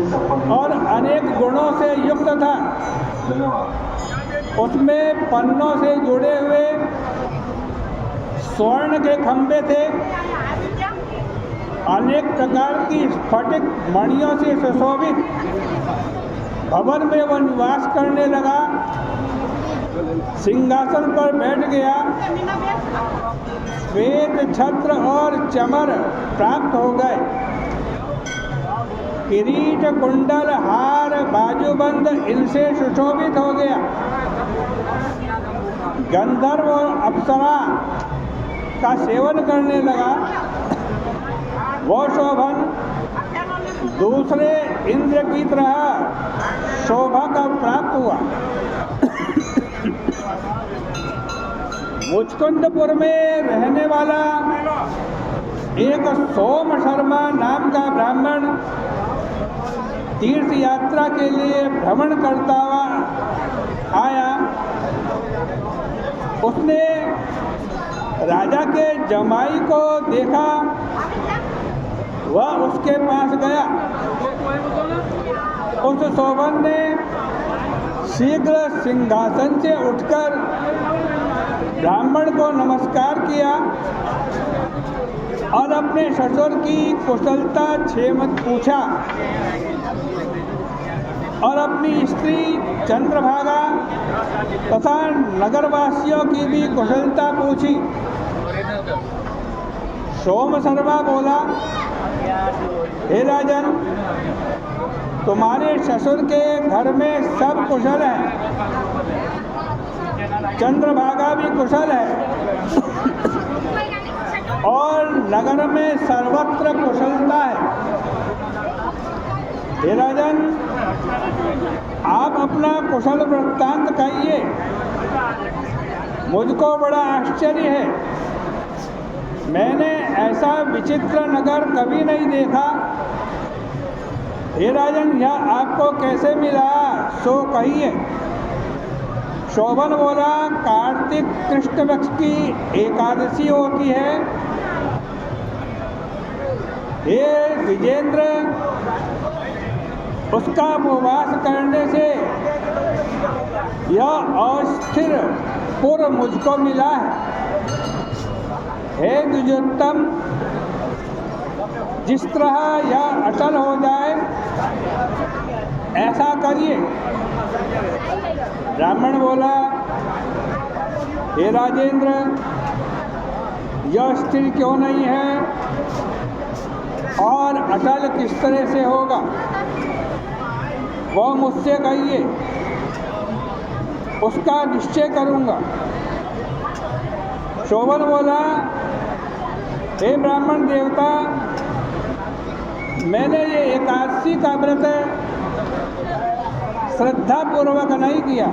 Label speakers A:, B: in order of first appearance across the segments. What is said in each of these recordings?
A: शोभन और अनेक गुणों से युक्त था। उसमें पन्नों से जुड़े हुए स्वर्ण के खंभे थे। अनेक प्रकार की स्फटिक मणियों से सुशोभित भवन में वह निवास करने लगा। सिंहासन पर बैठ गया। श्वेत छत्र और चमर प्राप्त हो गए। किरीट, कुंडल, हार, बाजूबंद इनसे सुशोभित हो गया। गंधर्व और अप्सरा का सेवन करने लगा। वह शोभन दूसरे इंद्र की तरह शोभा का प्राप्त हुआ। मुचकुंदपुर में रहने वाला एक सोम शर्मा नाम का ब्राह्मण तीर्थ यात्रा के लिए भ्रमण करता हुआ आया। उसने राजा के जमाई को देखा। वह उसके पास गया। उस शोभन ने शीघ्र सिंहासन से उठकर ब्राह्मण को नमस्कार किया और अपने ससुर की कुशलता क्षेमत पूछा और अपनी स्त्री चंद्रभागा तथा नगरवासियों की भी कुशलता पूछी। सोम शर्मा बोला, हे राजन, तुम्हारे ससुर के घर में सब कुशल है। चंद्रभागा भी कुशल है और नगर में सर्वत्र कुशलता है। हे राजन, आप अपना कुशल वृत्तांत कहिए। मुझको बड़ा आश्चर्य है। मैंने ऐसा विचित्र नगर कभी नहीं देखा। हे राजन, यह आपको कैसे मिला, सो कहिए। शोभन बोला, कार्तिक कृष्ण पक्ष की एकादशी होती है। हे विजेंद्र, उसका उपवास करने से यह अस्थिर पुर मुझको मिला है। हे द्विजोत्तम, जिस तरह यह अटल हो जाए ऐसा करिए। ब्राह्मण बोला, हे राजेंद्र, यह स्थिर क्यों नहीं है और अटल किस तरह से होगा, वह मुझसे कहिए, उसका निश्चय करूँगा। शोभन बोला, हे ब्राह्मण देवता, मैंने ये एकादशी का व्रत श्रद्धा पूर्वक नहीं किया,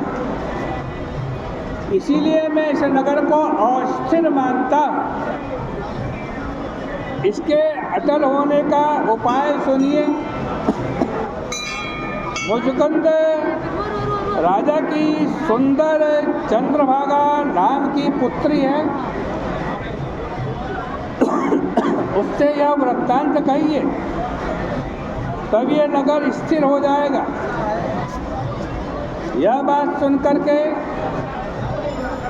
A: इसीलिए मैं इस नगर को अस्थिर मानता हूँ। इसके अटल होने का उपाय सुनिए। मुचकुंद राजा की सुंदर चंद्रभागा नाम की पुत्री है। उससे यह वृत्तांत कहिए, तब यह नगर स्थिर हो जाएगा। यह बात सुनकर के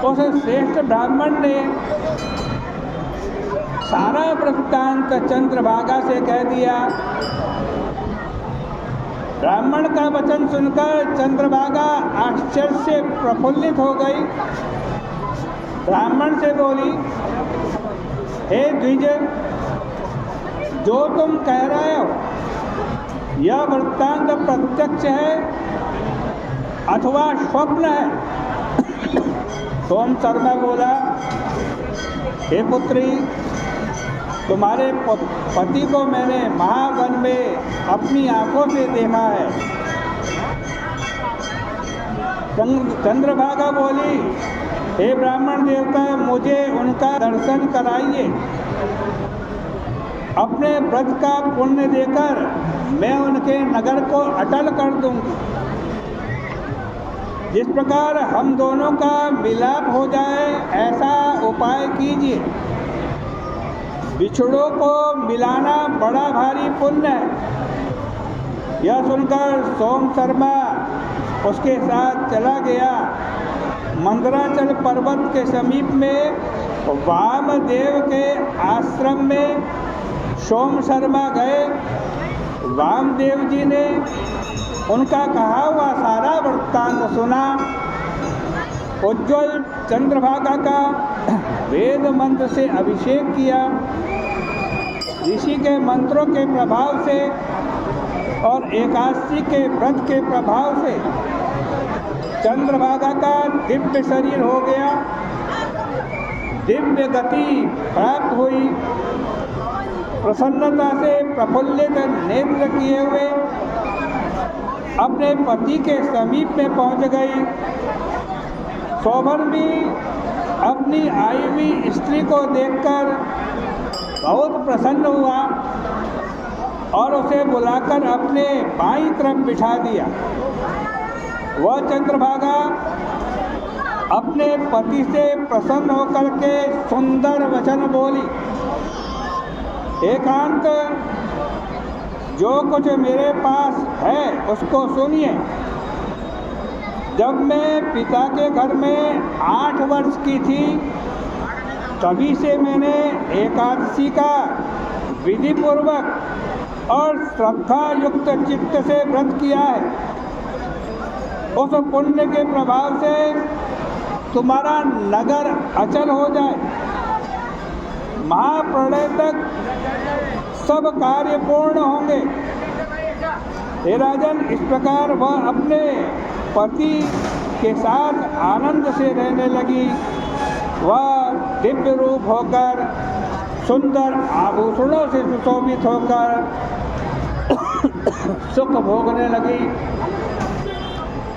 A: उस श्रेष्ठ ब्राह्मण ने सारा वृत्तांत चंद्रभागा से कह दिया। ब्राह्मण का वचन सुनकर चंद्रभागा आश्चर्य से प्रफुल्लित हो गई। ब्राह्मण से बोली, हे द्विज, जो तुम कह रहे हो यह वृत्तांत प्रत्यक्ष है अथवा स्वप्न है। सोम शर्मा बोला, हे पुत्री, तुम्हारे पति को मैंने महावन में अपनी आंखों से देखा है। चंद्रभागा बोली, हे ब्राह्मण देवता, मुझे उनका दर्शन कराइए। अपने व्रत का पुण्य देकर मैं उनके नगर को अटल कर दूंगी। जिस प्रकार हम दोनों का मिलाप हो जाए ऐसा उपाय कीजिए। बिछड़ों को मिलाना बड़ा भारी पुण्य है। यह सुनकर सोम शर्मा उसके साथ चला गया। मंदराचल पर्वत के समीप में वामदेव के आश्रम में सोम शर्मा गए। वामदेव जी ने उनका कहा हुआ सारा वृत्तांत सुना। उज्ज्वल चंद्रभागा का वेद मंत्र से अभिषेक किया। ऋषि के मंत्रों के प्रभाव से और एकादशी के व्रत के प्रभाव से चंद्रभागा का दिव्य शरीर हो गया, दिव्य गति प्राप्त हुई। प्रसन्नता से प्रफुल्लित नेत्र किए हुए अपने पति के समीप में पहुंच गई। शोभन भी अपनी आई हुई स्त्री को देखकर बहुत प्रसन्न हुआ और उसे बुलाकर अपने बाईं तरफ बिठा दिया। वह चंद्रभागा अपने पति से प्रसन्न होकर के सुंदर वचन बोली, एकांत जो कुछ मेरे पास है उसको सुनिए। जब मैं पिता के घर में 8 वर्ष की थी तभी से मैंने एकादशी का विधि पूर्वक और श्रद्धा युक्त चित्त से व्रत किया है। उस पुण्य के प्रभाव से तुम्हारा नगर अचल हो जाए, महाप्रलय तक सब कार्य पूर्ण होंगे। हे राजन, इस प्रकार वह अपने पति के साथ आनंद से रहने लगी। वह दिव्य रूप होकर सुंदर आभूषणों से सुशोभित होकर सुख भोगने लगी।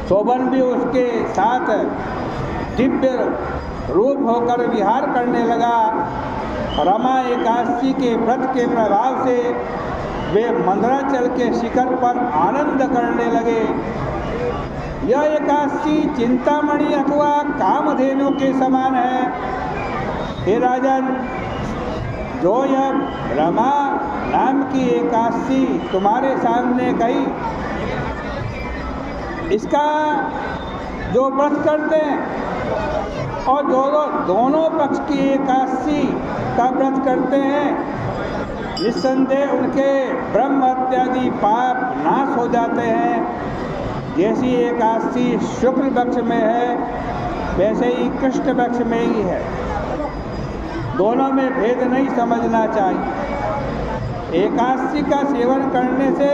A: शोभन भी उसके साथ दिव्य रूप होकर विहार करने लगा। रमा एकादशी के व्रत के प्रभाव से वे मंदराचल के शिखर पर आनंद करने लगे। यह एकादशी चिंतामणि अथवा कामधेनु के समान है। हे राजन, जो यह रमा नाम की एकादशी तुम्हारे सामने कही, इसका जो व्रत करते हैं और जो दोनों पक्ष की एकादशी का व्रत करते हैं, निस्संदेह उनके ब्रह्म इत्यादि पाप नाश हो जाते हैं। जैसी एकादशी शुक्ल पक्ष में है वैसे ही कृष्ण पक्ष में ही है। दोनों में भेद नहीं समझना चाहिए। एकादशी का सेवन करने से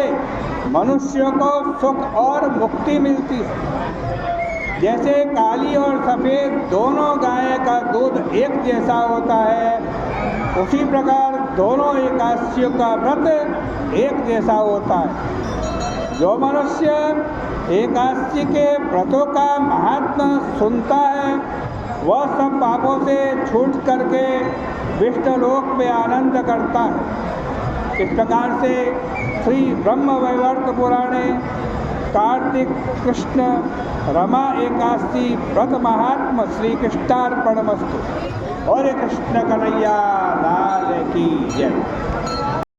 A: मनुष्यों को सुख और मुक्ति मिलती है। जैसे काली और सफ़ेद दोनों गाय का दूध एक जैसा होता है, उसी प्रकार दोनों एकादशियों का व्रत एक जैसा होता है। जो मनुष्य एकादशी के व्रतों का महात्म्य सुनता है, वह सब पापों से छूट करके विष्णुलोक में आनंद करता है। इस प्रकार से श्री ब्रह्म वैवर्त पुराणे कार्तिक कृष्ण रमा एकादशी व्रत महात्म श्री कृष्णार्पणमस्तु। और कृष्ण कन्हैया लाल की जय।